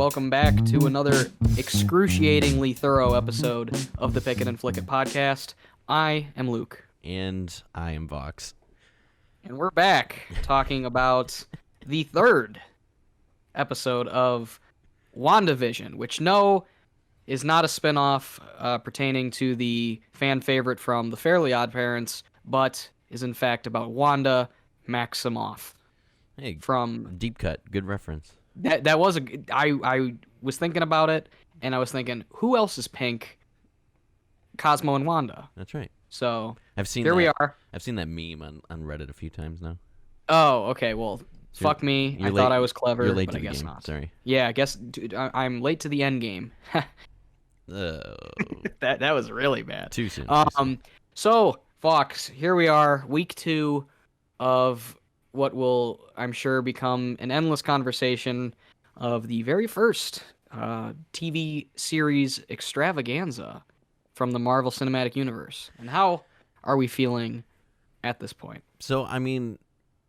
welcome back to another excruciatingly thorough episode of the Pick It and Flick It podcast. I am Luke. And I am Vaux. And we're back talking about the third episode of Wandavision, which is not a spinoff pertaining to the fan favorite from The Fairly Odd Parents, but is in fact about Wanda Maximoff. Hey, from deep cut, good reference. That was I was thinking about it, and I was thinking, who else is pink? Cosmo and Wanda. That's right. So here we are. I've seen that meme on Reddit a few times now. Oh, okay. Well, fuck me. I thought I was clever, you're late but to I the guess game. not. Sorry. Yeah, I guess dude, I'm late to the end game. That was really bad. Too soon. So Fox, here we are, week 2 of what will, I'm sure, become an endless conversation of the very first TV series extravaganza from the Marvel Cinematic Universe. And how are we feeling at this point? So, I mean,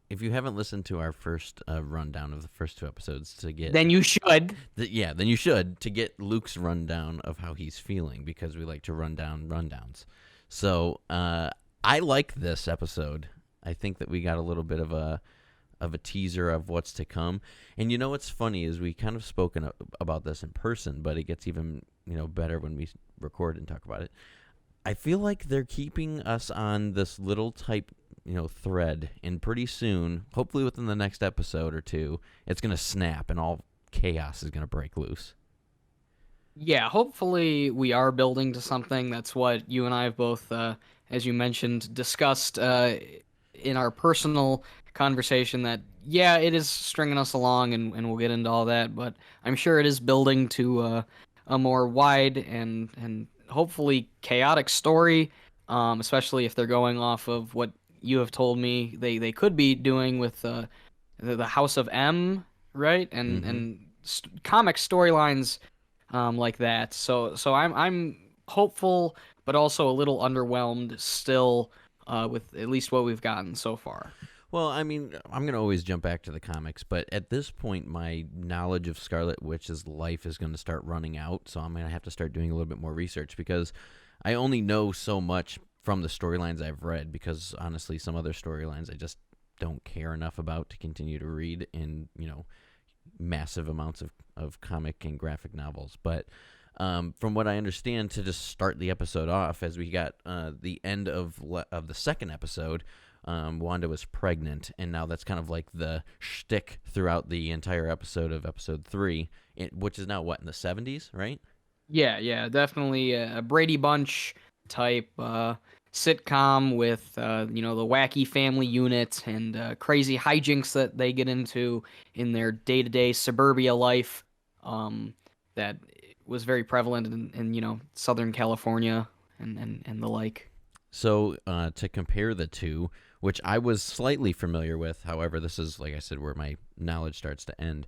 if you haven't listened to our first rundown of the first 2 episodes then you should. Then you should, to get Luke's rundown of how he's feeling, because we like to run down rundowns. So, I like this episode. I think that we got a little bit of a teaser of what's to come. And you know what's funny is we kind of spoken about this in person, but it gets even better when we record and talk about it. I feel like they're keeping us on this little type thread, and pretty soon, hopefully within the next episode or 2, it's going to snap and all chaos is going to break loose. Yeah, hopefully we are building to something. That's what you and I have both, as you mentioned, discussed in our personal conversation, that it is stringing us along, and we'll get into all that, but I'm sure it is building to a more wide and hopefully chaotic story, especially if they're going off of what you have told me they could be doing with the House of M, right? And comic storylines like that. So I'm hopeful, but also a little underwhelmed still with at least what we've gotten so far. Well, I mean, I'm going to always jump back to the comics, but at this point, my knowledge of Scarlet Witch's life is going to start running out, so I'm going to have to start doing a little bit more research, because I only know so much from the storylines I've read, because honestly, some other storylines I just don't care enough about to continue to read in, massive amounts of comic and graphic novels. But from what I understand, to just start the episode off, as we got the end of the second episode, Wanda was pregnant, and now that's kind of like the shtick throughout the entire episode of episode 3, which is now in the 70s, right? Yeah, definitely a Brady Bunch type sitcom with the wacky family unit and crazy hijinks that they get into in their day-to-day suburbia life that was very prevalent in Southern California and the like. So to compare the two, which I was slightly familiar with, however, this is, like I said, where my knowledge starts to end.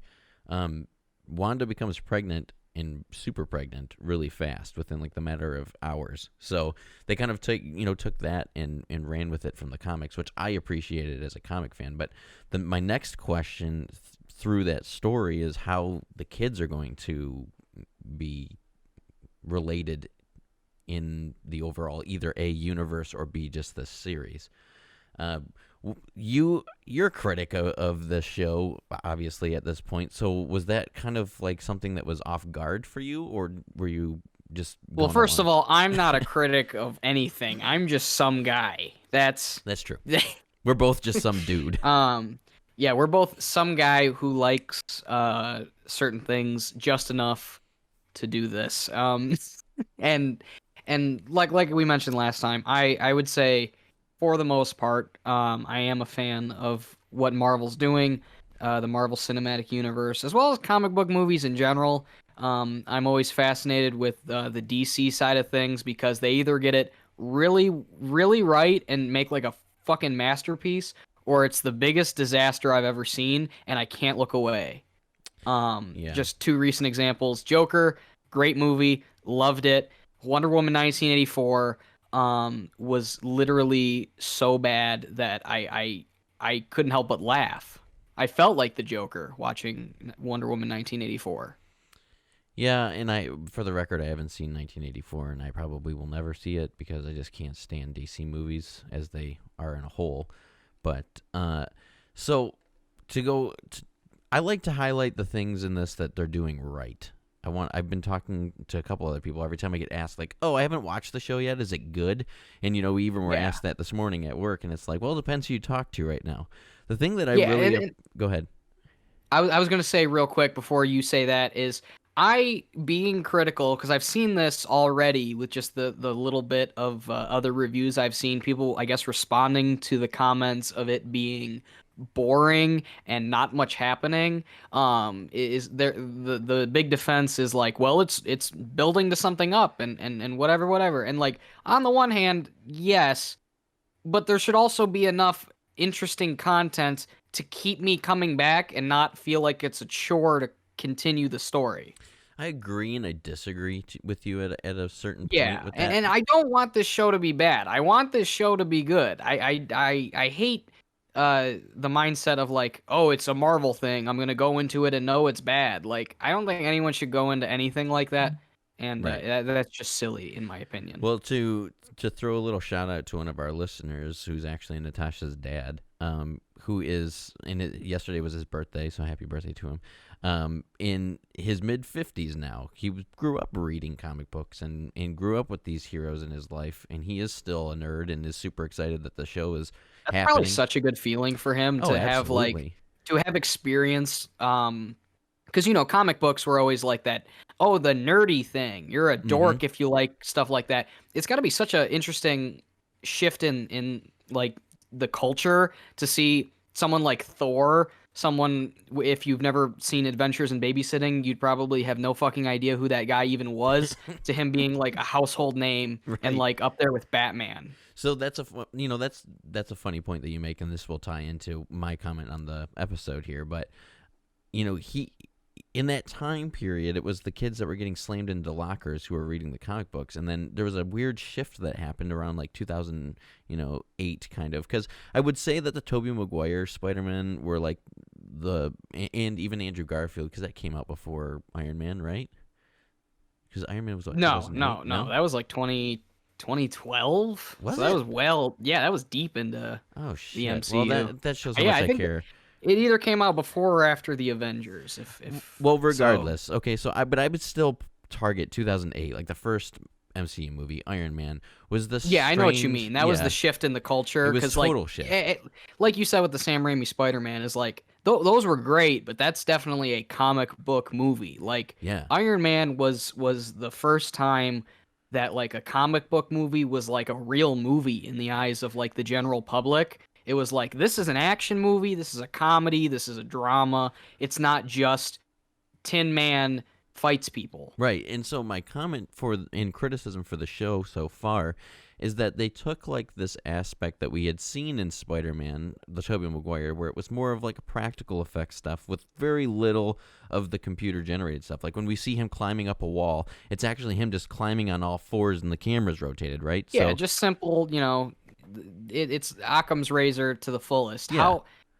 Wanda becomes pregnant and super pregnant really fast within like the matter of hours. So they kind of took that and ran with it from the comics, which I appreciated as a comic fan. But my next question through that story is how the kids are going to be related in the overall either A, universe, or B, just this series. You're a critic of the show, obviously, at this point. So was that kind of like something that was off guard for you, or were you just Well, first of all, I'm not a critic of anything. I'm just some guy. That's true. We're both just some dude. Yeah, we're both some guy who likes certain things just enough to do this. And like we mentioned last time, I would say, for the most part, I am a fan of what Marvel's doing, the Marvel Cinematic Universe, as well as comic book movies in general. I'm always fascinated with the DC side of things, because they either get it really, really right and make like a fucking masterpiece, or it's the biggest disaster I've ever seen, and I can't look away. Just 2 recent examples. Joker, great movie, loved it. Wonder Woman 1984 was literally so bad that I couldn't help but laugh. I felt like the Joker watching Wonder Woman 1984. Yeah, and for the record, I haven't seen 1984, and I probably will never see it because I just can't stand DC movies as they are in a whole. But so to go, I like to highlight the things in this that they're doing right. I've been talking to a couple other people. Every time I get asked, like, "Oh, I haven't watched the show yet. Is it good?" And we even were Yeah. asked that this morning at work, and it's like, well, it depends who you talk to right now. The thing that I Yeah, really go ahead. I was going to say real quick before you say that is I being critical because I've seen this already with just the little bit of other reviews I've seen people I guess responding to the comments of it being boring and not much happening. Is there the big defense is like, well, it's building to something up and whatever, and like on the one hand, yes, but there should also be enough interesting content to keep me coming back and not feel like it's a chore to continue the story. I agree and I disagree with you at a certain point Yeah, with and, that. and I don't want this show to be bad. I want this show to be good. I hate the mindset of like, oh, it's a Marvel thing. I'm gonna go into it and know it's bad. Like, I don't think anyone should go into anything like that, and Right. that's just silly in my opinion. Well, to throw a little shout out to one of our listeners, who's actually Natasha's dad, who is yesterday was his birthday, so happy birthday to him. In his mid-50s now, he grew up reading comic books and grew up with these heroes in his life, and he is still a nerd and is super excited that the show is That's probably happening. such a good feeling for him Oh, to have like absolutely. to have experienced because comic books were always like that, oh, the nerdy thing, you're a Mm-hmm. dork if you like stuff like that. It's got to be such a interesting shift in like the culture to see someone like Thor, someone if you've never seen Adventures in Babysitting, you'd probably have no fucking idea who that guy even was, to him being like a household name and Right. like up there with Batman. So that's a funny point that you make, and this will tie into my comment on the episode here. But he in that time period, it was the kids that were getting slammed into lockers who were reading the comic books, and then there was a weird shift that happened around like 2008, kind of. Because I would say that the Tobey Maguire Spider-Man were like and even Andrew Garfield, because that came out before Iron Man, right? Because Iron Man was what, No, 2008? no, no. No, That was like 2012. was So that it? was yeah, that was deep into Oh the shit! Well, MCU. that shows how Yeah, much I I think care. it either came out before or after the Avengers. If Well, so, regardless, okay. So I would still target 2008, like the first MCU movie, Iron Man, was the yeah, I know what you strange. mean. That was the Yeah, shift in the it culture was because, like, total shift. like you said with the Sam Raimi Spider-Man, is like those were great, but that's definitely a comic book movie. Like Yeah. Iron Man was the first time that like a comic book movie was like a real movie in the eyes of like the general public. It was like, this is an action movie, this is a comedy, this is a drama. It's not just Tin Man fights people. Right. And so my comment in criticism for the show so far is that they took like this aspect that we had seen in Spider-Man, the Tobey Maguire, where it was more of like a practical effects stuff with very little of the computer generated stuff. Like when we see him climbing up a wall, it's actually him just climbing on all fours and the camera's rotated, right? Yeah, So, just simple, it's Occam's razor to the fullest. yeah.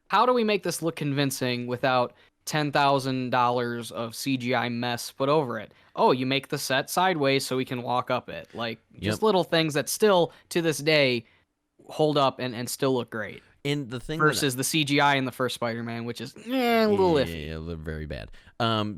How do we make this look convincing without $10,000 of CGI mess put over it? Oh, you make the set sideways so we can walk up it. Like Yep. just little things that still to this day hold up and still look great. And the thing that Versus the CGI in the first Spider-Man, which is a little iffy. yeah, very bad.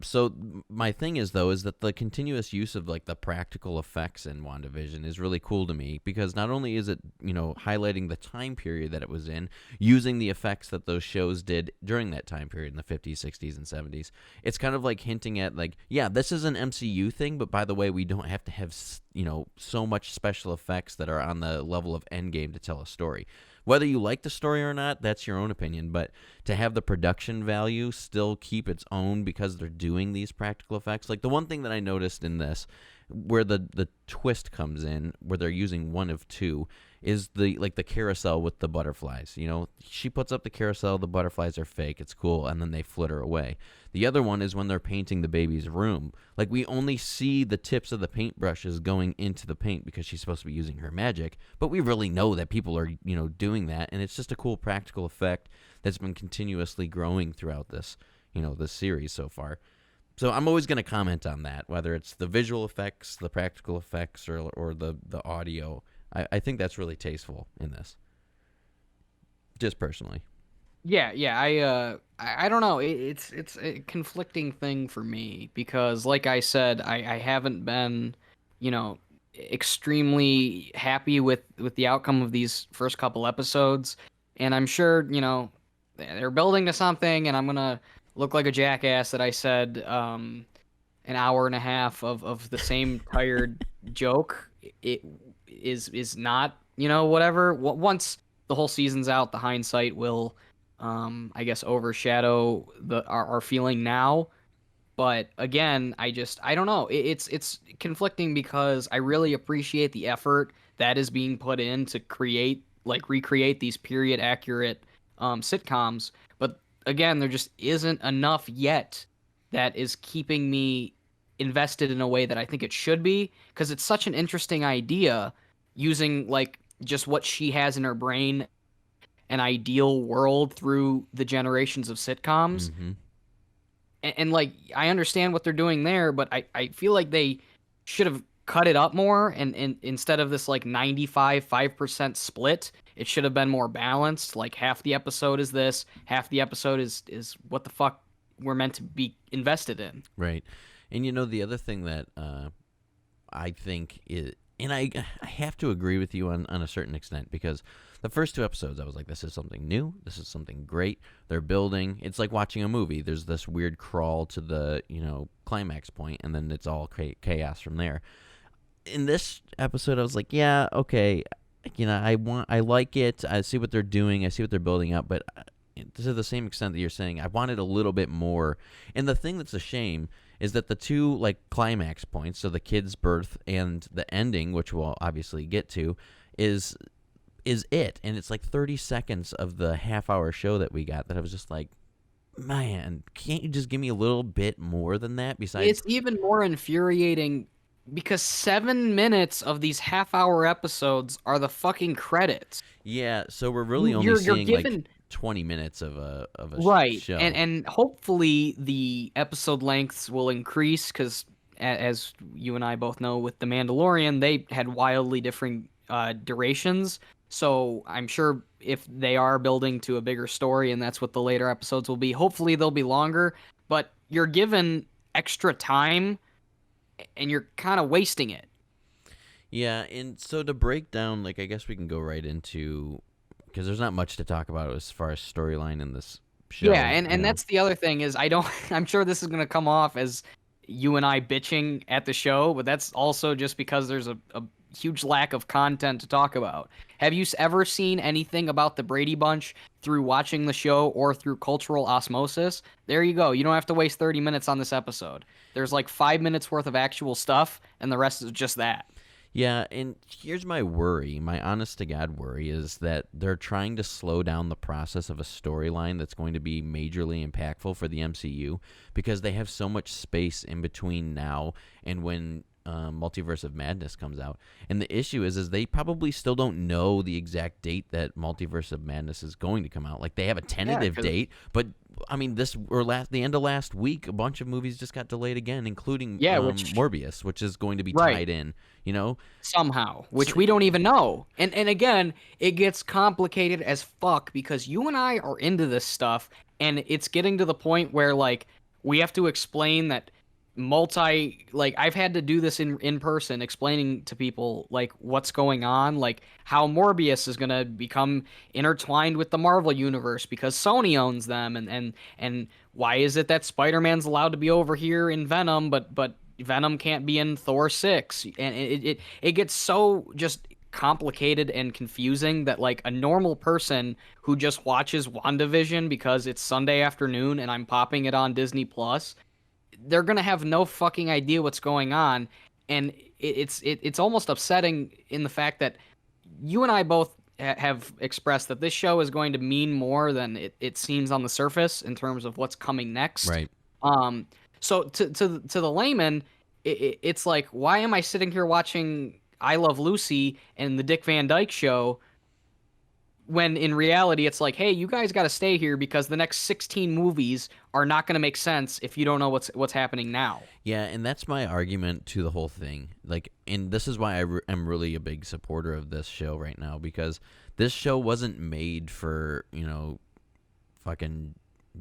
So my thing is though is that the continuous use of like the practical effects in WandaVision is really cool to me, because not only is it highlighting the time period that it was in, using the effects that those shows did during that time period in the 50s, 60s, and 70s. It's kind of like hinting at like, yeah, this is an MCU thing, but by the way, we don't have to have so much special effects that are on the level of Endgame to tell a story. Whether you like the story or not, that's your own opinion. But to have the production value still keep its own because they're doing these practical effects. Like the one thing that I noticed in this, where the twist comes in, where they're using one of two, is the carousel with the butterflies. She puts up the carousel, the butterflies are fake, it's cool, and then they flitter away. The other one is when they're painting the baby's room. Like we only see the tips of the paintbrushes going into the paint because she's supposed to be using her magic, but we really know that people are, doing that, and it's just a cool practical effect that's been continuously growing throughout this series so far. So I'm always going to comment on that, whether it's the visual effects, the practical effects, or the audio. I think that's really tasteful in this, just personally. Yeah, yeah, I don't know. It's a conflicting thing for me because, like I said, I haven't been, you know, extremely happy with the outcome of these first couple episodes, and I'm sure, they're building to something, and I'm gonna look like a jackass that I said an hour and a half of the same tired joke. It is not, whatever. Once the whole season's out, the hindsight will I guess overshadow our feeling now. But again, I don't know. It's conflicting because I really appreciate the effort that is being put in to recreate these period accurate sitcoms. But again, there just isn't enough yet that is keeping me invested in a way that I think it should be, because it's such an interesting idea using like just what she has in her brain, an ideal world through the generations of sitcoms. Mm-hmm. And like, I understand what they're doing there, but I feel like they should have cut it up more, and instead of this like 95-5% split, it should have been more balanced. Like half the episode is this, half the episode is what the fuck we're meant to be invested in. Right. And the other thing that I think is, and I have to agree with you on a certain extent, because the first two episodes I was like, this is something new, this is something great. They're building. It's like watching a movie. There's this weird crawl to the climax point, and then it's all chaos from there. In this episode, I was like, yeah, okay, I like it. I see what they're doing. I see what they're building up, but to the same extent that you're saying, I wanted a little bit more. And the thing that's a shame is that the two like climax points, so the kid's birth and the ending, which we'll obviously get to, is it. And it's like 30 seconds of the half-hour show that we got that I was just like, man, can't you just give me a little bit more than that? Besides, It's even more infuriating because 7 minutes of these half-hour episodes are the fucking credits. yeah, so we're really only You're seeing like given 20 minutes of a right, show. and hopefully the episode lengths will increase because, as you and I both know, with The Mandalorian, they had wildly different durations. So I'm sure if they are building to a bigger story, and that's what the later episodes will be, hopefully they'll be longer. But you're given extra time, and you're kind of wasting it. Yeah, and so to break down, like, I guess we can go right into, because there's not much to talk about as far as storyline in this show. Yeah, and that's the other thing is I don't. I'm sure this is gonna come off as you and I bitching at the show, but that's also just because there's a huge lack of content to talk about. Have you ever seen anything about the Brady Bunch through watching the show or through cultural osmosis? There you go. You don't have to waste 30 minutes on this episode. There's like 5 minutes worth of actual stuff, and the rest is just that. Yeah, and here's my worry. My honest to God worry is that they're trying to slow down the process of a storyline that's going to be majorly impactful for the MCU, because they have so much space in between now and when Multiverse of Madness comes out. And the issue is they probably still don't know the exact date that Multiverse of Madness is going to come out. Like, they have a tentative date, but I mean, the end of last week, a bunch of movies just got delayed again, including Morbius, which is going to be tied in, somehow, which we don't even know. And again, it gets complicated as fuck because you and I are into this stuff, and it's getting to the point where like we have to explain that I've had to do this in person, explaining to people like what's going on, like how Morbius is gonna become intertwined with the Marvel universe because Sony owns them, and why is it that Spider-Man's allowed to be over here in Venom, but Venom can't be in Thor 6, and it gets so just complicated and confusing that like a normal person who just watches WandaVision because it's Sunday afternoon and I'm popping it on Disney Plus, they're gonna have no fucking idea what's going on, and it's almost upsetting in the fact that you and I both have expressed that this show is going to mean more than it seems on the surface in terms of what's coming next. Right. So to the layman, it's like, why am I sitting here watching I Love Lucy and the Dick Van Dyke Show when in reality it's like, hey, you guys got to stay here because the next 16 movies are not going to make sense if you don't know what's happening now. Yeah, and that's my argument to the whole thing. Like, and this is why am really a big supporter of this show right now, because this show wasn't made for, fucking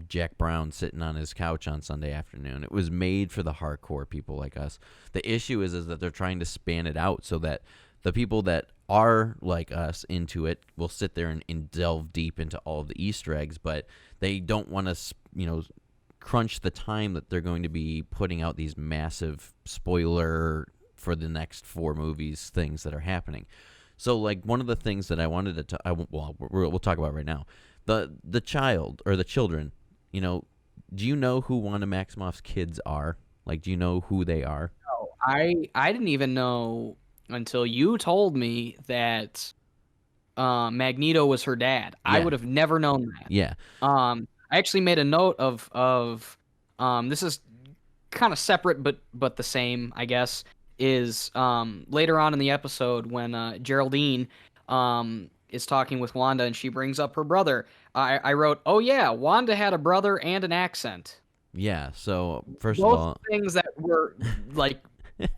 Jack Brown sitting on his couch on Sunday afternoon. It was made for the hardcore people like us. The issue is that they're trying to span it out so that the people that are like us into it will sit there and delve deep into all of the Easter eggs, but they don't want to, crunch the time that they're going to be putting out these massive spoiler for the next 4 movies things that are happening. So, like, one of the things that I wanted to we'll talk about right now, the child or the children, do you know who Wanda Maximoff's kids are? Like, do you know who they are? No, I didn't even know until you told me that Magneto was her dad. I Yeah. would have never known that. Yeah. I actually made a note of this is kind of separate but the same, I guess, is later on in the episode when Geraldine is talking with Wanda and she brings up her brother. I wrote, "Oh yeah, Wanda had a brother and an accent." Yeah. So, first of Both all, things that were like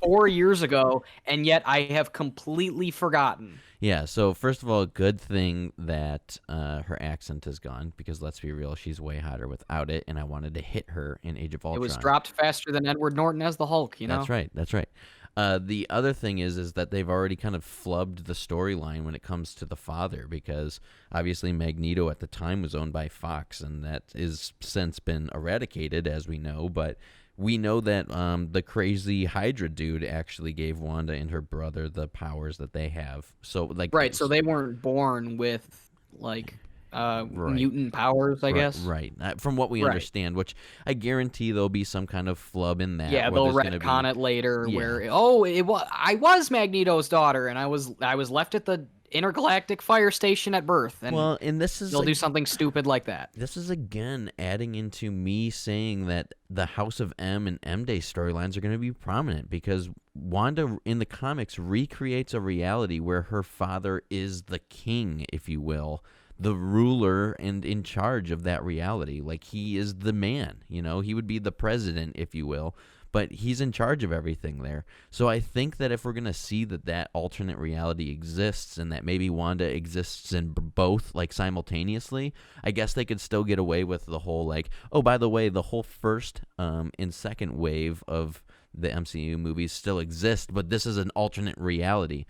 4 years ago, and yet I have completely forgotten. yeah. So, first of all, good thing that her accent is gone, because let's be real, she's way hotter without it, and I wanted to hit her in Age of It Ultron. was dropped faster than Edward Norton as the Hulk, you know? That's right. That's right. The other thing is that they've already kind of flubbed the storyline when it comes to the father, because obviously Magneto at the time was owned by Fox, and that is since been eradicated, as we know. But we know that the crazy Hydra dude actually gave Wanda and her brother the powers that they have. So, like, Right, so they weren't born with, like, Right. mutant powers, I guess. Right. From what we Right. understand, which I guarantee there'll be some kind of flub in that. Yeah, where they'll there's gonna retcon be, it later Yeah. where, oh, I was Magneto's daughter, and I was left at the intergalactic fire station at birth, and Well, and this is they'll do something stupid like that. This is again adding into me saying that the House of M and M Day storylines are going to be prominent, because Wanda in the comics recreates a reality where her father is the king, if you will, the ruler and in charge of that reality. Like, he is the man, he would be the president, if you will, but he's in charge of everything there. So I think that if we're going to see that alternate reality exists, and that maybe Wanda exists in both, like, simultaneously, I guess they could still get away with the whole, like, oh, by the way, the whole first and second wave of the MCU movies still exist, but this is an alternate reality.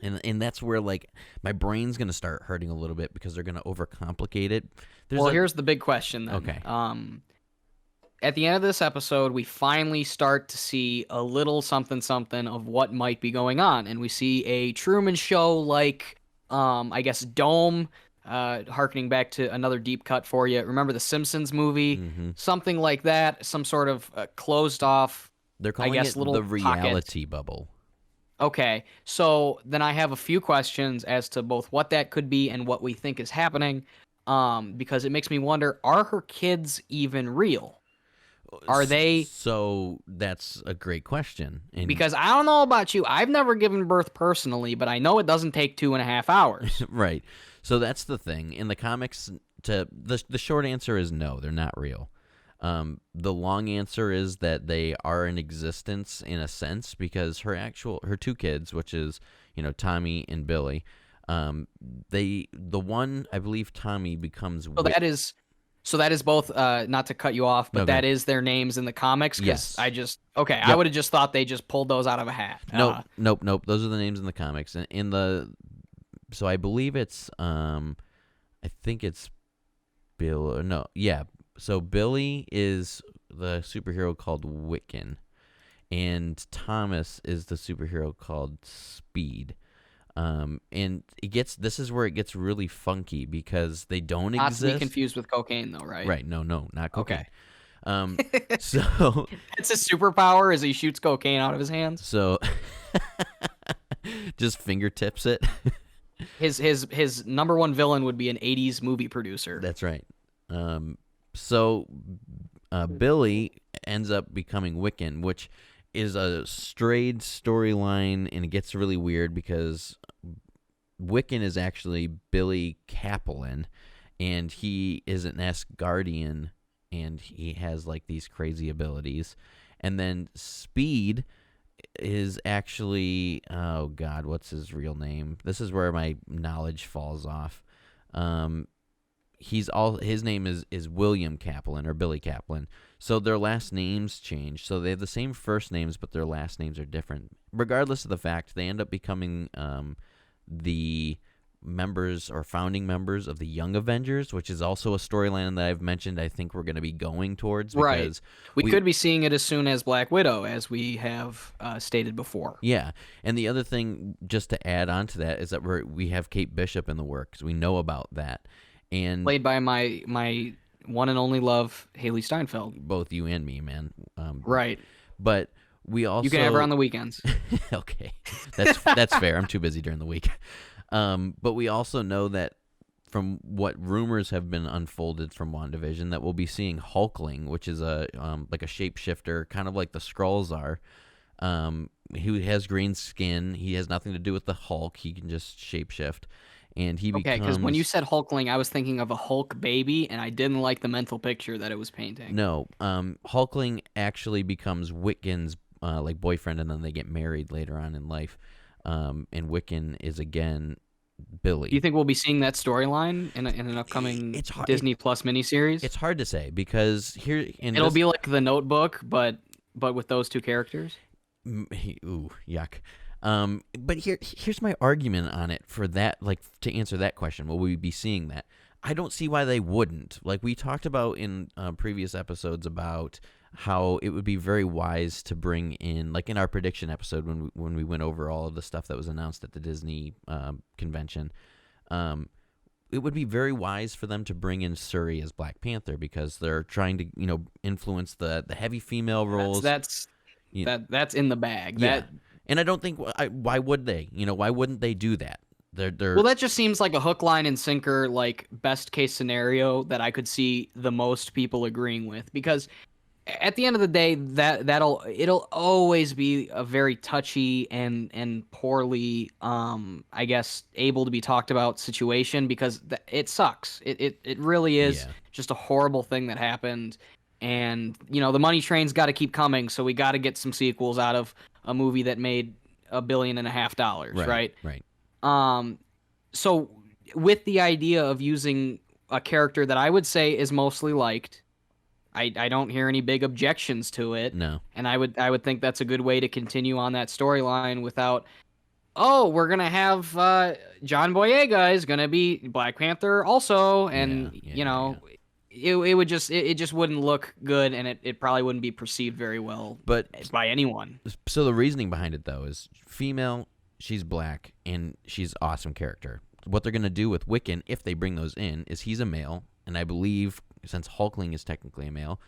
And that's where, like, my brain's going to start hurting a little bit, because they're going to overcomplicate it. Here's the big question then. Okay. At the end of this episode, we finally start to see a little something of what might be going on, and we see a Truman Show like, I guess, dome, harkening back to another deep cut for you. Remember the Simpsons movie? Mm-hmm. Something like that, some sort of closed off. They're calling it the reality bubble. Okay, so then I have a few questions as to both what that could be and what we think is happening, because it makes me wonder, are her kids even real? Are they? So that's a great question. And because I don't know about you, I've never given birth personally, but I know it doesn't take 2.5 hours. Right. So that's the thing. In the comics, the short answer is no, they're not real. The long answer is that they are in existence in a sense, because her 2 kids, which is, Tommy and Billy, the one, I believe Tommy becomes So that is both, not to cut you off, but Okay. that is their names in the comics? Yes. I Yep. would have just thought they just pulled those out of a hat. Nope. Those are the names in the comics. And so I believe it's, I think it's Bill. No, yeah. So Billy is the superhero called Wiccan, and Thomas is the superhero called Speed. And this is where it gets really funky, because they don't Not exist. to be confused with cocaine, though, right? Right. No, not cocaine. Okay. So it's a superpower as he shoots cocaine out of his hands. So just fingertips it. His number one villain would be an 80s movie producer. That's right. So Billy ends up becoming Wiccan, which is a strayed storyline, and it gets really weird because Wiccan is actually Billy Kaplan, and he is an Asgardian, and he has like these crazy abilities. And then Speed is actually, oh God, what's his real name? This is where my knowledge falls off. His name is William Kaplan or Billy Kaplan. So their last names change. So they have the same first names, but their last names are different. Regardless of the fact, they end up becoming the members or founding members of the Young Avengers, which is also a storyline that I've mentioned I think we're going to be going towards. Because we could be seeing it as soon as Black Widow, as we have stated before. Yeah, and the other thing, just to add on to that, is that we have Kate Bishop in the works. We know about that. And played by my one and only love, Haley Steinfeld. Both you and me, man. Right. But we also... You can have her on the weekends. Okay. That's fair. I'm too busy during the week. But we also know that from what rumors have been unfolded from WandaVision, that we'll be seeing Hulkling, which is a like a shapeshifter, kind of like the Skrulls are. He has green skin. He has nothing to do with the Hulk. He can just shapeshift. And he becomes... Okay, because when you said Hulkling, I was thinking of a Hulk baby, and I didn't like the mental picture that it was painting. No, Hulkling actually becomes Wiccan's like boyfriend, and then they get married later on in life. And Wiccan is again Billy. Do you think we'll be seeing that storyline in an upcoming Disney Plus miniseries? It's hard to say because it'll be like The Notebook, but with those two characters. Ooh, yuck. But here's my argument on it for that, like, to answer that question. Will we be seeing that? I don't see why they wouldn't. Like we talked about in previous episodes about how it would be very wise to bring in, like in our prediction episode when we went over all of the stuff that was announced at the Disney convention, it would be very wise for them to bring in Shuri as Black Panther because they're trying to, influence the heavy female roles. That's in the bag. Yeah. And I don't think why would they? Why wouldn't they do that? Well, that just seems like a hook, line, and sinker, like best case scenario that I could see the most people agreeing with. Because at the end of the day, it'll always be a very touchy and poorly, I guess, able to be talked about situation because it sucks. It really is just a horrible thing that happened. And, the money train's got to keep coming, so we got to get some sequels out of a movie that made $1.5 billion, right? Right. So with the idea of using a character that I would say is mostly liked, I don't hear any big objections to it. No. And I would think that's a good way to continue on that storyline without, we're going to have John Boyega is going to be Black Panther also, and, it just wouldn't look good, and it probably wouldn't be perceived very well by anyone. So the reasoning behind it, though, is female, she's black, and she's awesome character. What they're going to do with Wiccan, if they bring those in, is he's a male, and I believe, since Hulkling is technically a male,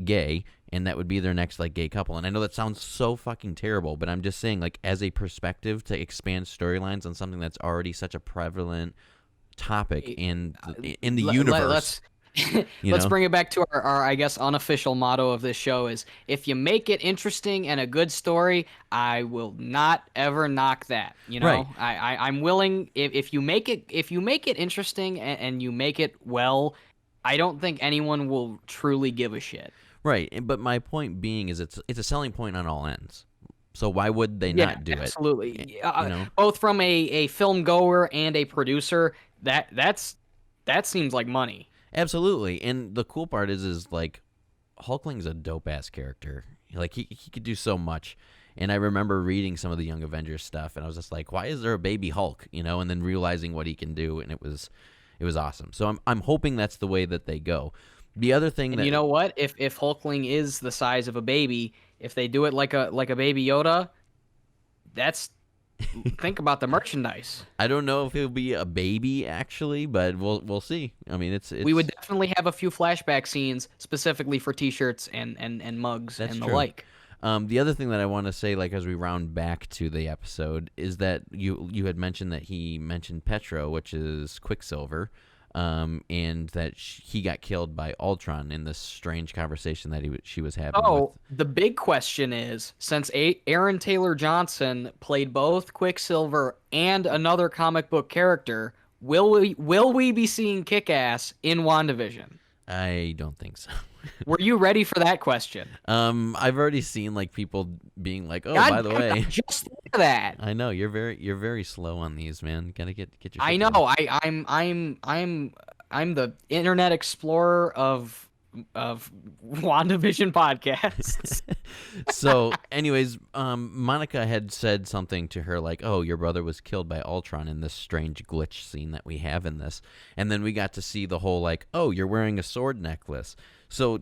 gay, and that would be their next, like, gay couple. And I know that sounds so fucking terrible, but I'm just saying, like, as a perspective to expand storylines on something that's already such a prevalent topic in the universe. Let's bring it back to our, I guess, unofficial motto of this show is, if you make it interesting and a good story, I will not ever knock that. Right. I'm willing, if you make it interesting and you make it well, I don't think anyone will truly give a shit. Right. But my point being is it's a selling point on all ends. So why would they not do absolutely. it? Absolutely. Both from a film goer and a producer, that seems like money. Absolutely. And the cool part is like, Hulkling's a dope-ass character. Like, he could do so much. And I remember reading some of the Young Avengers stuff, and I was just like, why is there a baby Hulk? And then realizing what he can do, and it was awesome. So I'm hoping that's the way that they go. The other thing you know what? If Hulkling is the size of a baby, if they do it like a baby Yoda, think about the merchandise. I don't know if it'll be a baby actually, but we'll see. I mean, it's we would definitely have a few flashback scenes specifically for T-shirts and mugs and the like. The other thing that I want to say, like as we round back to the episode, is that you had mentioned that he mentioned Petro, which is Quicksilver. and that he got killed by Ultron in this strange conversation that she was having with. Oh, the big question is, since Aaron Taylor Johnson played both Quicksilver and another comic book character, will we be seeing Kick-Ass in WandaVision? I don't think so. Were you ready for that question? I've already seen like people being like, "Oh, God by the damn way." it, just look at that. I know you're very slow on these, man. Gotta get your I shit know. together. I'm the Internet Explorer of WandaVision podcasts. So, anyways, Monica had said something to her like, "Oh, your brother was killed by Ultron in this strange glitch scene that we have in this," and then we got to see the whole like, "Oh, you're wearing a sword necklace." So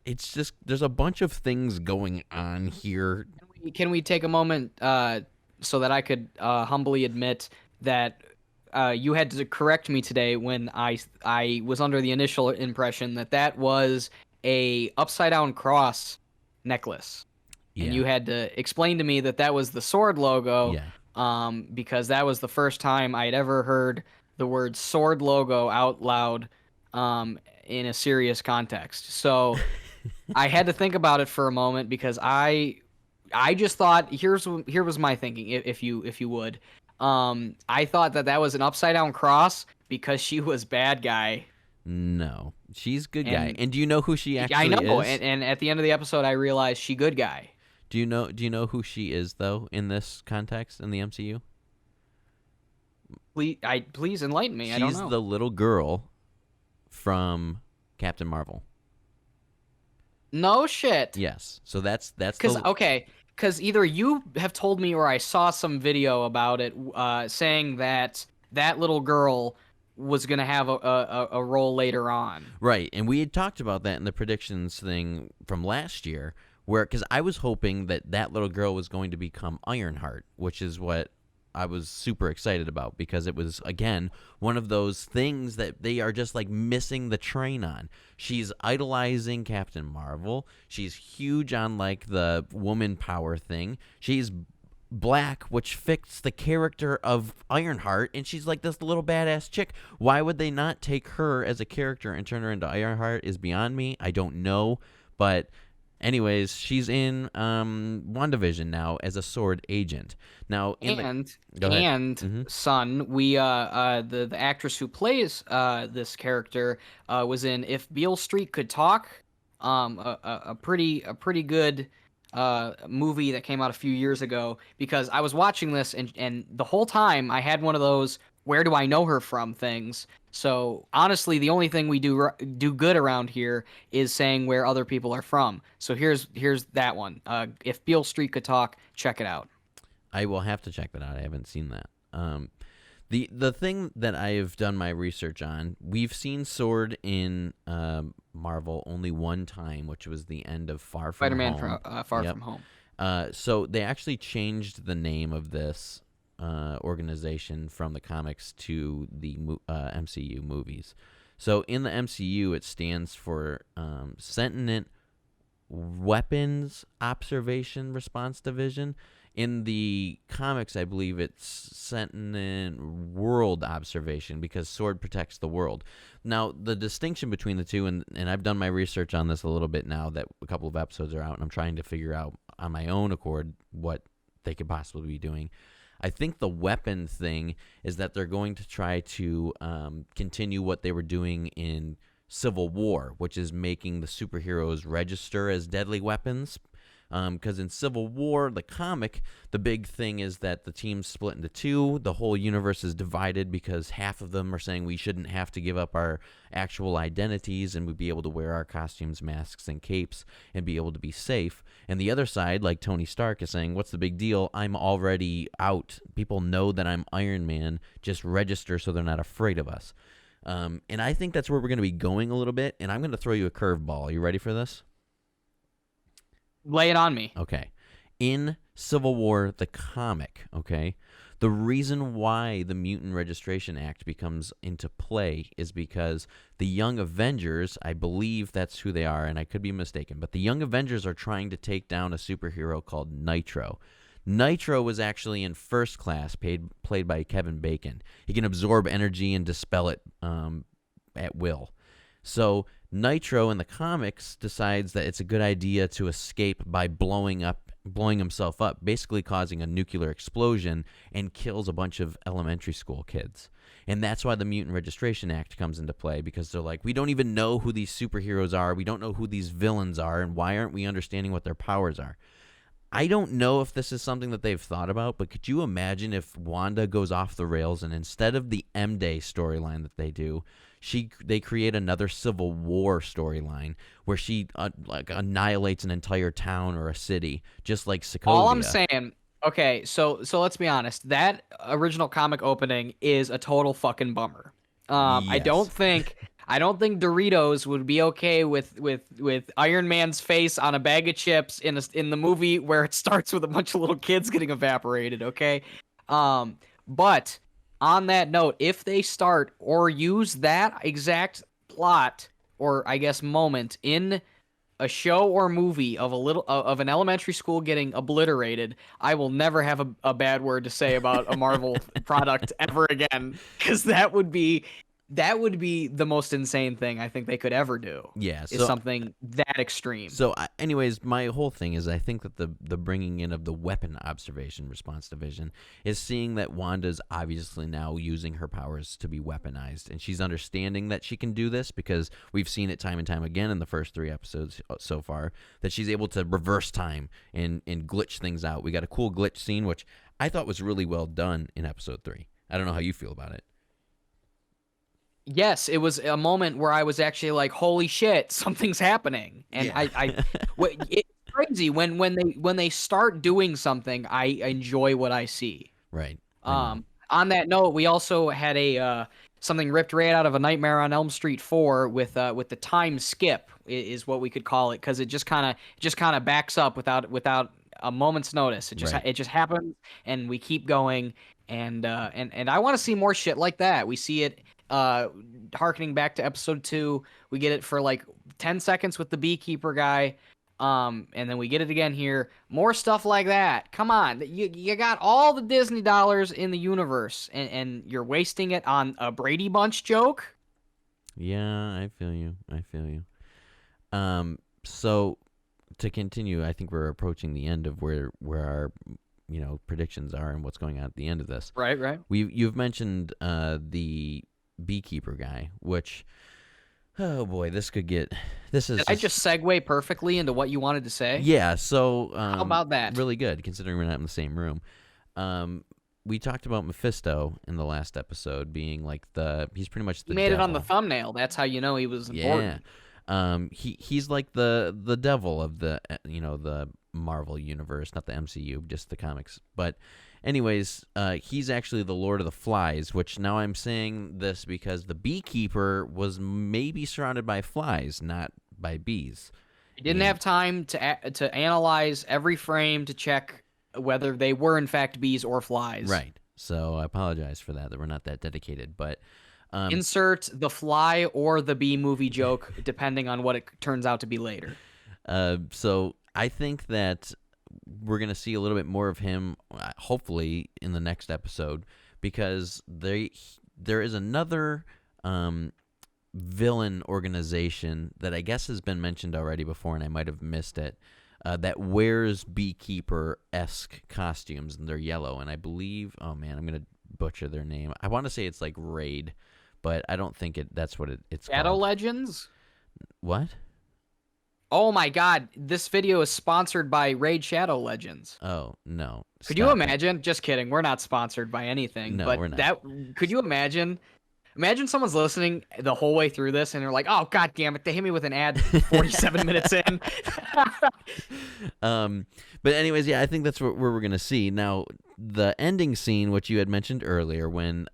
it's just there's a bunch of things going on here. Can we take a moment so that I could humbly admit that you had to correct me today when I was under the initial impression that that was a upside down cross necklace, and Yeah, you had to explain to me that that was the sword logo, yeah. because that was the first time I'd ever heard the word sword logo out loud in a serious context. So I had to think about it for a moment because I just thought here was my thinking, if you would. I thought that that was an upside down cross because she was bad guy, No, she's good guy. and And do you know who she I actually know, is? and at the end of the episode I realized she good guy. Do you know who she is though in this context in the MCU? Please enlighten me. I don't She's know. the little girl from Captain Marvel. No shit. Yes. So that's Cause the okay, cause either you have told me or I saw some video about it, saying that that little girl was gonna have a role later on. right. And we had talked about that in the predictions thing from last year, where because I was hoping that that little girl was going to become Ironheart, which is what I was super excited about because it was again one of those things that they are just like missing the train on. She's idolizing Captain Marvel. She's huge on like the woman power thing. She's black, which fits the character of Ironheart, and she's like this little badass chick. Why would they not take her as a character and turn her into Ironheart is beyond me. I don't know, but anyways, she's in WandaVision now as a sword agent. Now in Go ahead. And son, we the actress who plays this character was in If Beale Street Could Talk, a pretty good movie that came out a few years ago, because I was watching this and the whole time I had one of those where do I know her from things. So honestly, the only thing we do good around here is saying where other people are from. So here's that one. If Beale Street Could Talk, check it out. I will have to check that out. I haven't seen that. The thing that I have done my research on, we've seen Sword in Marvel only one time, which was the end of Far From Spider-Man Home. Far Yep. From Home. So they actually changed the name of this organization from the comics to the MCU movies. So in the MCU, it stands for Sentient Weapons Observation Response Division. In the comics, I believe it's Sentient World Observation because Sword protects the world. Now, the distinction between the two, and I've done my research on this a little bit now that a couple of episodes are out, and I'm trying to figure out on my own accord what they could possibly be doing. I think the weapon thing is that they're going to try to continue what they were doing in Civil War, which is making the superheroes register as deadly weapons. Because in Civil War, the comic, the big thing is that the team's split into two. The whole universe is divided because half of them are saying we shouldn't have to give up our actual identities and we'd be able to wear our costumes, masks, and capes and be able to be safe. And the other side, like Tony Stark, is saying, what's the big deal? I'm already out. People know that I'm Iron Man. Just register so they're not afraid of us. And I think that's where we're going to be going a little bit. And I'm going to throw you a curveball. Are you ready for this? Lay it on me. Okay. In Civil War, the comic, okay, the reason why the Mutant Registration Act becomes into play is because the Young Avengers, I believe that's who they are, and I could be mistaken, but the Young Avengers are trying to take down a superhero called Nitro. Nitro was actually in First Class, played by Kevin Bacon. He can absorb energy and dispel it at will. So Nitro in the comics decides that it's a good idea to escape by blowing himself up, basically causing a nuclear explosion, and kills a bunch of elementary school kids. And that's why the Mutant Registration Act comes into play, because they're like, we don't even know who these superheroes are, we don't know who these villains are, and why aren't we understanding what their powers are? I don't know if this is something that they've thought about, but could you imagine if Wanda goes off the rails and instead of the M-Day storyline that they do, they create another Civil War storyline where she like annihilates an entire town or a city, just like Sokovia. All I'm saying, okay, so let's be honest. That original comic opening is a total fucking bummer. I Yes. don't think Doritos would be okay with Iron Man's face on a bag of chips in the movie where it starts with a bunch of little kids getting evaporated. Okay, but on that note, if they start or use that exact plot or I guess moment in a show or movie of an elementary school getting obliterated, I will never have a bad word to say about a Marvel product ever again, because that would be the most insane thing I think they could ever do. Yeah, is something that extreme. So, anyways, my whole thing is I think that the bringing in of the Weapon Observation Response Division is seeing that Wanda's obviously now using her powers to be weaponized, and she's understanding that she can do this because we've seen it time and time again in the first 3 episodes so far, that she's able to reverse time and glitch things out. We got a cool glitch scene, which I thought was really well done in episode 3. I don't know how you feel about it. Yes, it was a moment where I was actually like, "Holy shit, something's happening!" And Yeah. it's crazy when they start doing something. I enjoy what I see. Right. On that note, we also had a something ripped right out of A Nightmare on Elm Street 4 with the time skip is what we could call it, because it just kind of backs up without a moment's notice. It just happens, and we keep going, and I want to see more shit like that. We see it. Harkening back to episode 2, we get it for like 10 seconds with the beekeeper guy, and then we get it again here. More stuff like that. Come on, you got all the Disney dollars in the universe, and you're wasting it on a Brady Bunch joke. Yeah, I feel you. So to continue, I think we're approaching the end of where our predictions are and what's going on at the end of this. Right. You've mentioned the beekeeper guy, which, oh boy, this is. I just segue perfectly into what you wanted to say? Yeah. So how about that? Really good, considering we're not in the same room. We talked about Mephisto in the last episode being like he's pretty much the He made devil. it on the thumbnail. That's how you know he was important. Yeah. He's like the devil of the the Marvel universe, not the MCU, just the comics. But anyways, he's actually the Lord of the Flies, which now I'm saying this because the beekeeper was maybe surrounded by flies, not by bees. He didn't have time to analyze every frame to check whether they were in fact bees or flies. Right. So I apologize for that we're not that dedicated, but insert the fly or the bee movie joke depending on what it turns out to be later. So I think that we're going to see a little bit more of him, hopefully, in the next episode, because there is another villain organization that I guess has been mentioned already before, and I might have missed it, that wears beekeeper-esque costumes, and they're yellow, and I believe, oh man, I'm going to butcher their name. I want to say it's like Raid, but I don't think that's what it's called. Shadow Legends? What? Oh my god, this video is sponsored by Raid Shadow Legends. Oh, no. Could you imagine? Just kidding. We're not sponsored by anything. No, but we're not. Could you imagine? Imagine someone's listening the whole way through this and they're like, oh, god damn it. They hit me with an ad 47 minutes in. But anyways, yeah, I think that's where we're going to see. Now, the ending scene, which you had mentioned earlier, when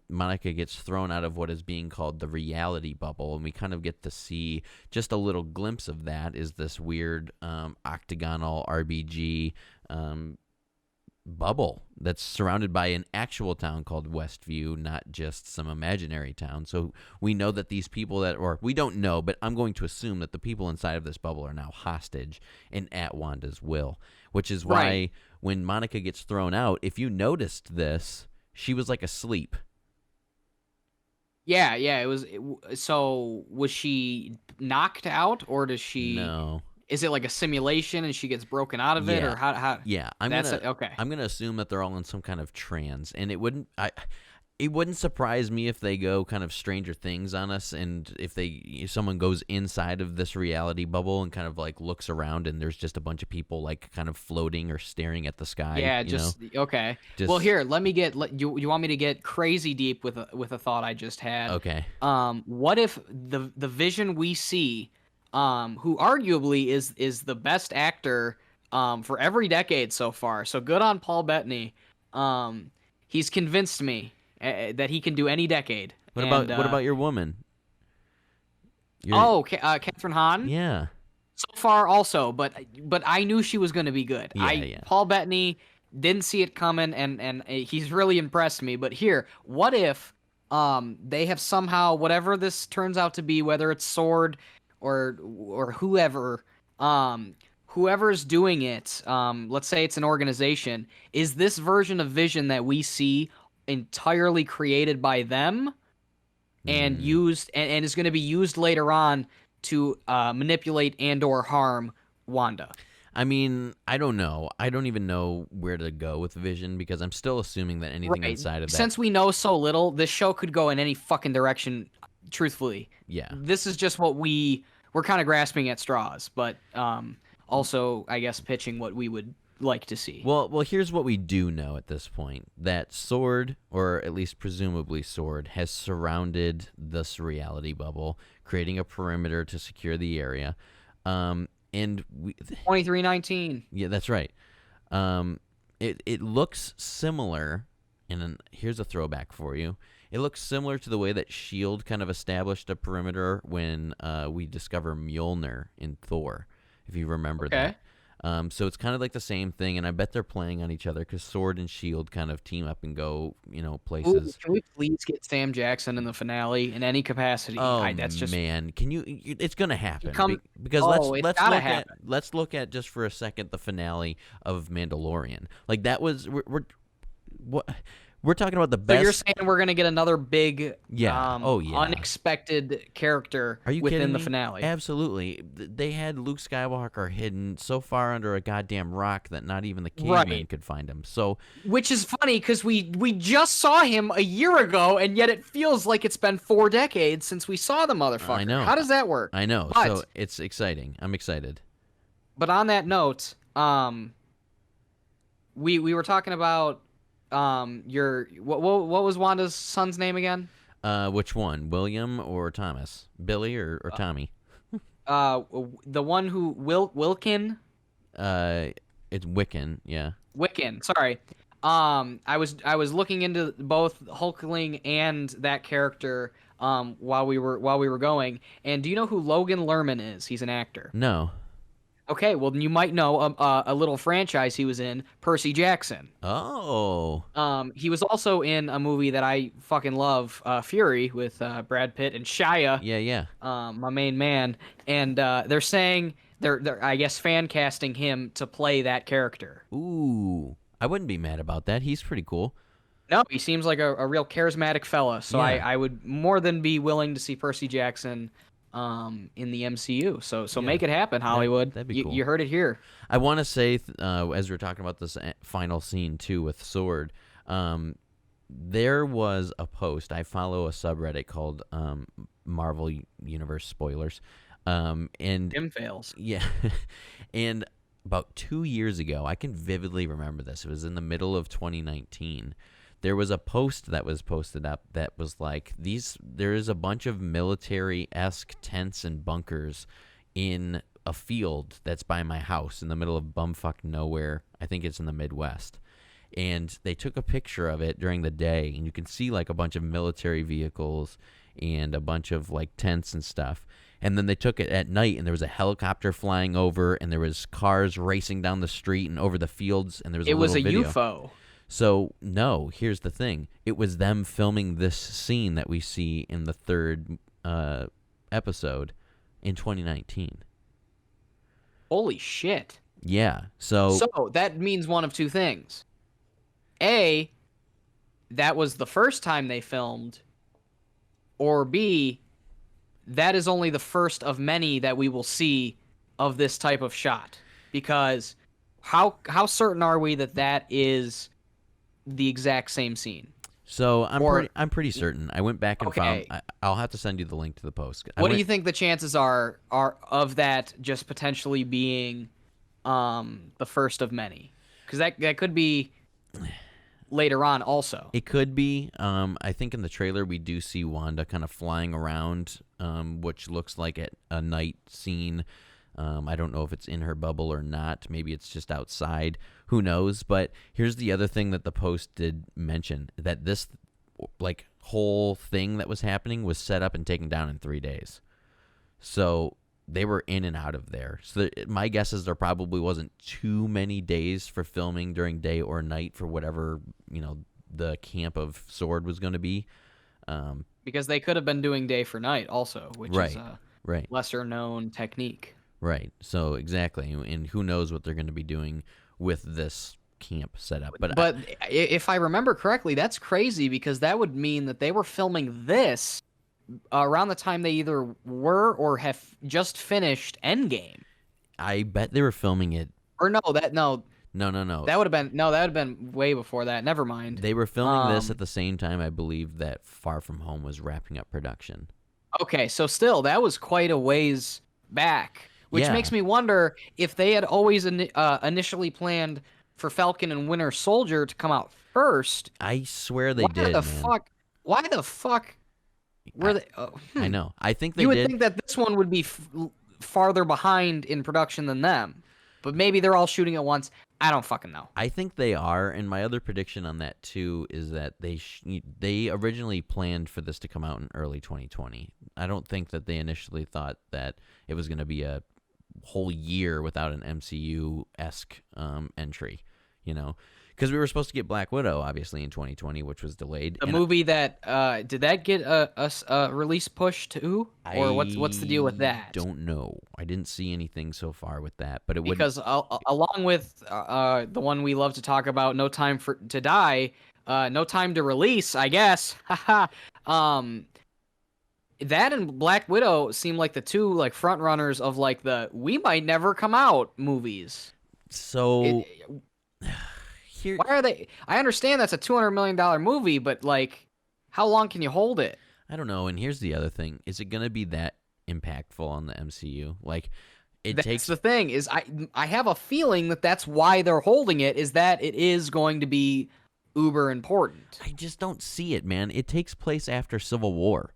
Monica gets thrown out of what is being called the reality bubble, and we kind of get to see just a little glimpse of that, is this weird octagonal RBG bubble that's surrounded by an actual town called Westview, not just some imaginary town. So we know that these people or we don't know, but I'm going to assume that the people inside of this bubble are now hostage and at Wanda's will, which is why when Monica gets thrown out, if you noticed this, she was like asleep. Yeah, yeah. So was she knocked out, or does she? No. Is it like a simulation and she gets broken out of it, Yeah. or how? Yeah. That's it. Okay. I'm gonna assume that they're all in some kind of trance, and it wouldn't surprise me if they go kind of Stranger Things on us, and if someone goes inside of this reality bubble and kind of like looks around, and there's just a bunch of people like kind of floating or staring at the sky, Yeah, just okay. Well, just here, let me get you want me to get crazy deep with a thought I just had. okay. What if the Vision we see, who arguably is the best actor for every decade so far. So good on Paul Bettany. Um, he's convinced me that he can do any decade. And What about your woman? Your oh, Catherine Hahn. yeah. So far also, but I knew she was going to be good. Yeah, yeah. Paul Bettany didn't see it coming, and he's really impressed me. But here, what if they have somehow, whatever this turns out to be, whether it's Sword or whoever, whoever's doing it, let's say it's an organization, is this version of Vision that we see entirely created by them and Hmm. used and is going to be used later on to manipulate and or harm Wanda. I mean, I don't know. I don't even know where to go with Vision because I'm still assuming that anything Right. inside of that. Since we know so little, this show could go in any fucking direction, truthfully. Yeah. This is just what we're kind of grasping at straws, but also I guess pitching what we would like to see. Well, here's what we do know at this point: that Sword, or at least presumably Sword, has surrounded this reality bubble, creating a perimeter to secure the area. And 2319. yeah, that's right. It looks similar, and then here's a throwback for you. It looks similar to the way that Shield kind of established a perimeter when we discover Mjolnir in Thor, if you remember Okay. that. So it's kind of like the same thing, and I bet they're playing on each other because Sword and Shield kind of team up and go, Ooh, places. can we please get Sam Jackson in the finale in any capacity? Oh That's just man, it's gonna happen come. because Oh, it's gotta look happen. let's look at just for a second the finale of Mandalorian. Like that was what we're talking about the So you're best. saying we're gonna get another big, Yeah. Oh yeah. unexpected character Are you within kidding the me? finale? Absolutely. They had Luke Skywalker hidden so far under a goddamn rock that not even the Right. caveman could find him. So Which is funny because we just saw him a year ago, and yet it feels like it's been 4 decades since we saw the motherfucker. I know. How does that work? I know. But So it's exciting. I'm excited. but on that note, we were talking about your what was Wanda's son's name again? Which one? William or Thomas? Billy or Tommy? The one who Wilkin. Uh, it's Wiccan. Yeah. Wiccan, sorry. I was looking into both Hulkling and that character while we were going. And do you know who Logan Lerman is? He's an actor. No. Okay, well then you might know a little franchise he was in, Percy Jackson. Oh. He was also in a movie that I fucking love, Fury, with Brad Pitt and Shia, Yeah. Yeah. my main man. And they're saying they're I guess fan casting him to play that character. Ooh. I wouldn't be mad about that. He's pretty cool. No, he seems like a real charismatic fella. So Yeah. I would more than be willing to see Percy Jackson in the MCU. So Yeah. make it happen, Hollywood. That'd be cool. You heard it here. I want to say, as we're talking about this final scene too with Sword, there was a post. I follow a subreddit called Marvel Universe Spoilers, and Jim fails. yeah, and about 2 years ago, I can vividly remember this. It was in the middle of 2019. There was a post that was posted up that was like, there is a bunch of military-esque tents and bunkers in a field that's by my house in the middle of bumfuck nowhere. I think it's in the Midwest. And they took a picture of it during the day, and you can see like a bunch of military vehicles and a bunch of like tents and stuff. And then they took it at night, and there was a helicopter flying over, and there was cars racing down the street and over the fields, and there was It was a video. UFO. So, no, here's the thing. It was them filming this scene that we see in the third episode in 2019. Holy shit. Yeah, so that means one of two things. A, that was the first time they filmed or B, that is only the first of many that we will see of this type of shot. Because how certain are we that that is the exact same scene? So Or I'm pretty certain. I went back and found. okay, I'll have to send you the link to the post. I what do you went. think the chances are of that just potentially being the first of many? Because that could be later on also. It could be. I think in the trailer we do see Wanda kind of flying around, which looks like a night scene. I don't know if it's in her bubble or not. Maybe it's just outside. Who knows? But here's the other thing that the post did mention, that this like whole thing that was happening was set up and taken down in 3 days. So they were in and out of there. So my guess is there probably wasn't too many days for filming during day or night for whatever, the camp of Sword was going to be. Because they could have been doing day for night also, which is Right. a Right. lesser known technique. Right. So exactly. And who knows what they're going to be doing with this camp setup. But if I remember correctly, that's crazy because that would mean that they were filming this around the time they either were or have just finished Endgame. I bet they were filming it. Or no, No. that would have been way before that. Never mind. They were filming this at the same time, I believe, that Far From Home was wrapping up production. Okay, so still that was quite a ways back, which Yeah. makes me wonder if they had always initially planned for Falcon and Winter Soldier to come out first. I swear they did, man. Why the fuck were they? I know. I think they You would did. think that this one would be farther behind in production than them, but maybe they're all shooting at once. I don't fucking know. I think they are, and my other prediction on that too is that they originally planned for this to come out in early 2020. I don't think that they initially thought that it was going to be a whole year without an MCU-esque entry, because we were supposed to get Black Widow obviously in 2020, which was delayed. The movie that did that get a release push too, or what's the deal with that? Don't know. I didn't see anything so far with that, but it would, Because along with the one we love to talk about, No Time to Die, No Time to Release, I guess. That and Black Widow seem like the two like front runners of like the we might never come out movies. so here. Why are they? I understand that's a $200 million movie, but like, how long can you hold it? I don't know. And here's the other thing: is it going to be that impactful on the MCU? Like, That's the thing is I have a feeling that that's why they're holding it, is that it is going to be uber important. I just don't see it, man. It takes place after Civil War,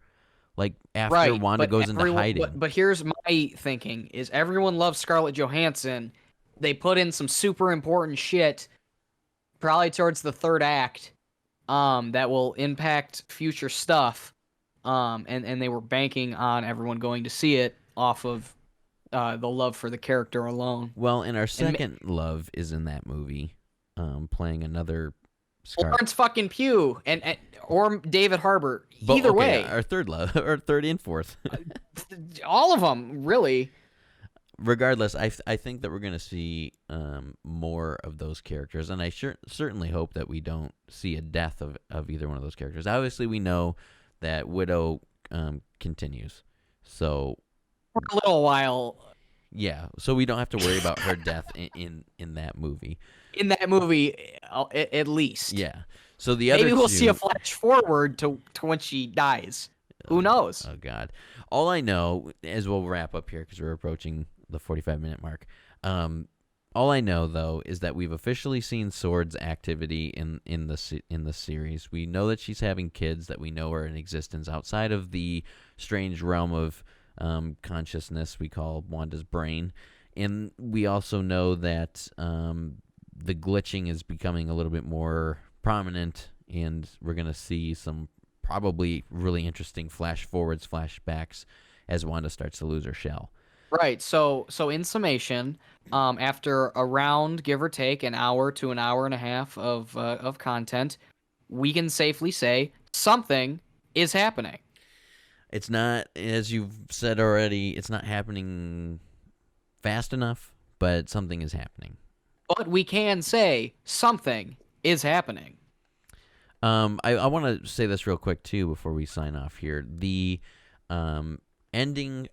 like after Right, Wanda but goes into hiding. But here's my thinking: is everyone loves Scarlett Johansson? They put in some super important shit, probably towards the third act, that will impact future stuff, and they were banking on everyone going to see it off of the love for the character alone. Well, and our second love is in that movie, playing another Scarlet. Lawrence fucking Pugh or David Harbour. But, Either okay, way, our third love, or third and fourth. all of them really. Regardless, I think that we're going to see more of those characters, and I certainly hope that we don't see a death of either one of those characters. Obviously, we know that Widow continues, so For a little while. yeah, so we don't have to worry about her death in that movie. In that movie, at least. Yeah. So the other maybe we'll two, see a flash forward to when she dies. Who knows? Oh God! All I know, as we'll wrap up here because we're approaching the 45-minute mark. All I know though is that we've officially seen Sword's activity in the series. We know that she's having kids that we know are in existence outside of the strange realm of consciousness we call Wanda's brain, and we also know that the glitching is becoming a little bit more prominent, and we're gonna see some probably really interesting flash forwards, flashbacks as Wanda starts to lose her shell. Right. So in summation, after around give or take an hour to an hour and a half of content, we can safely say something is happening. It's not, as you've said already, it's not happening fast enough, but something is happening. But we can say something is happening. I want to say this real quick too before we sign off here. The ending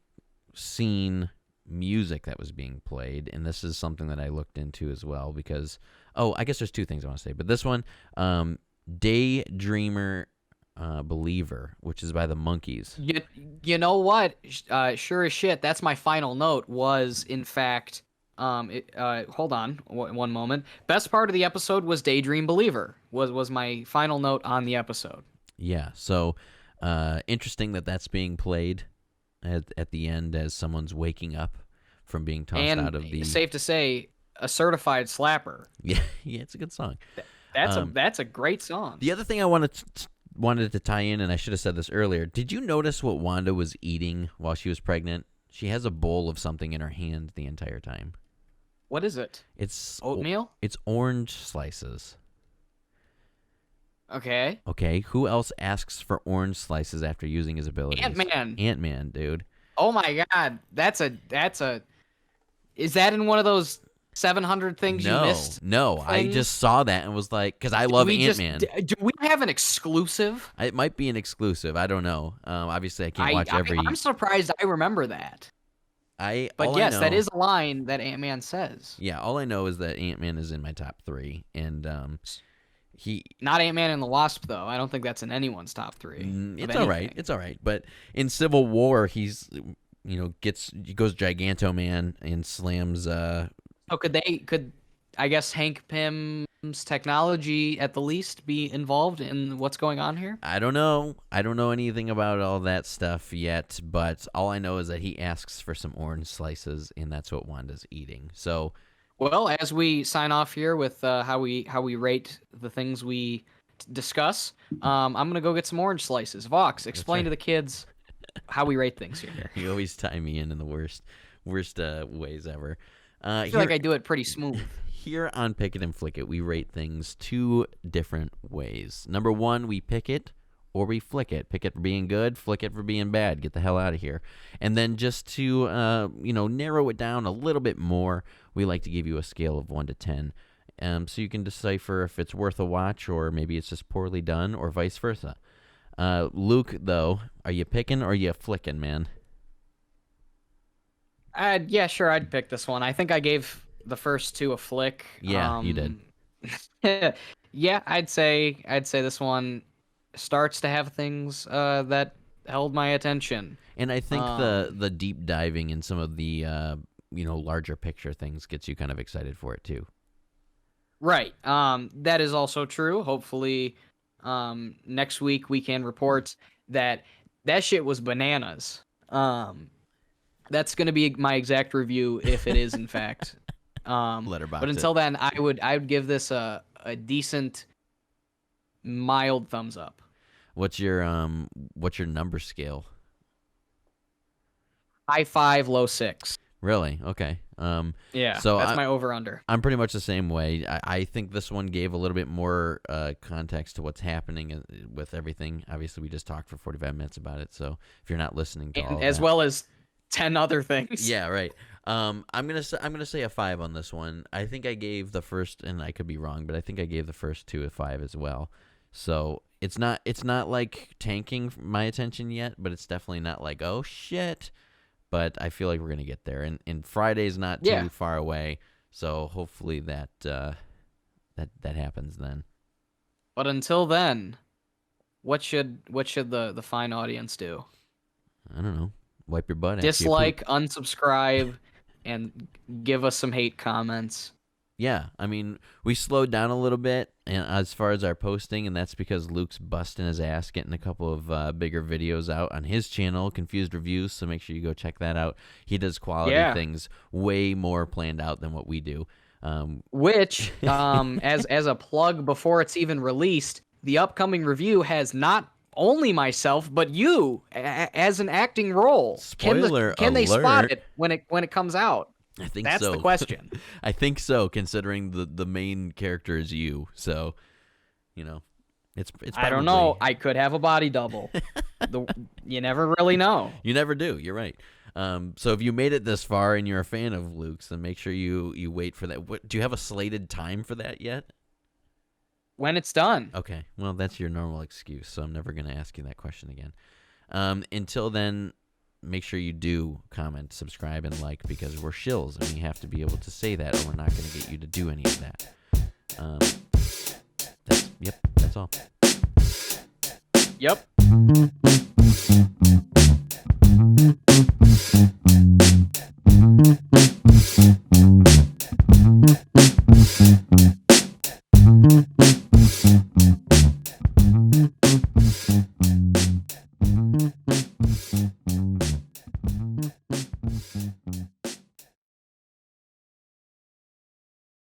scene music that was being played, and this is something that I looked into as well because I guess there's two things I want to say, but this one, Daydreamer Believer, which is by the Monkees. You know what? Sure as shit. That's my final note. Was in fact, hold on one moment. Best part of the episode was Daydream Believer. Was my final note on the episode. Yeah. So, interesting that that's being played at the end as someone's waking up from being tossed out of the. Safe to say, a certified slapper. Yeah, it's a good song. That's a great song. The other thing I wanted to tie in, and I should have said this earlier. Did you notice what Wanda was eating while she was pregnant? She has a bowl of something in her hand the entire time. What is it? It's oatmeal. It's orange slices. Okay. Okay. Who else asks for orange slices after using his abilities? Ant-Man. Ant-Man, dude. Oh my God, that's a. Is that in one of those 700 things you missed? No, things? I just saw that and was like, because I love Ant-Man. Do we have an exclusive? It might be an exclusive. I don't know. Obviously, I can't watch every. I'm surprised I remember that. But yes, that is a line that Ant-Man says. Yeah, all I know is that Ant-Man is in my top 3, and not Ant-Man and the Wasp though. I don't think that's in anyone's top 3. It's all right. It's all right. But in Civil War, he goes Giganto Man and slams. Oh, could I guess Hank Pym's technology at the least be involved in what's going on here? I don't know. I don't know anything about all that stuff yet, but all I know is that he asks for some orange slices, and that's what Wanda's eating. So, well, as we sign off here with how we rate the things we discuss, I'm gonna go get some orange slices. Vaux, explain to the kids how we rate things here. You always tie me in the worst ways ever. I feel like I do it pretty smooth. Here on Pick It and Flick It, we rate things 2 different ways. Number 1, we pick it or we flick it. Pick it for being good, flick it for being bad. Get the hell out of here. And then just to narrow it down a little bit more, we like to give you a scale of 1 to 10. So you can decipher if it's worth a watch or maybe it's just poorly done or vice versa. Luke, though, are you picking or are you flicking, man? Yeah, sure, I'd pick this one. I think I gave the first 2 a flick. Yeah, you did. Yeah, I'd say this one starts to have things that held my attention. And I think the deep diving in some of the larger picture things gets you kind of excited for it too. Right. That is also true. Hopefully, next week we can report that shit was bananas. That's going to be my exact review if it is in fact. Letterbox. But until then, I would give this a decent, mild thumbs up. What's your number scale? High 5, low 6. Really? Okay. Yeah. So that's my over under. I'm pretty much the same way. I think this one gave a little bit more context to what's happening with everything. Obviously, we just talked for 45 minutes about it. So if you're not listening to all as that, well as 10 other things. Yeah, right. I'm gonna say a 5 on this one. I think I gave the first, and I could be wrong, but I think I gave the first 2 a 5 as well. So it's not like tanking my attention yet, but it's definitely not like oh shit. But I feel like we're gonna get there, and Friday's not too far away, so hopefully that happens then. But until then, what should the fine audience do? I don't know. Wipe your butt. Dislike, unsubscribe, and give us some hate comments. Yeah, I mean, we slowed down a little bit as far as our posting, and that's because Luke's busting his ass getting a couple of bigger videos out on his channel, Confused Reviews, so make sure you go check that out. He does quality things way more planned out than what we do. Which, as a plug before it's even released, the upcoming review has not only myself, but you as an acting role. Spoiler can they alert. spot it when it comes out? I think that's so. the question. I think so, considering the main character is you. So, it's probably, I don't know. I could have a body double. You never really know. You never do. You're right. So if you made it this far and you're a fan of Luke's, then make sure you wait for that. Do you have a slated time for that yet? when it's done. Okay, well, that's your normal excuse, so I'm never going to ask you that question again. Until then, make sure you do comment, subscribe, and like, because we're shills, and we have to be able to say that, or we're not going to get you to do any of that. That's all. Yep.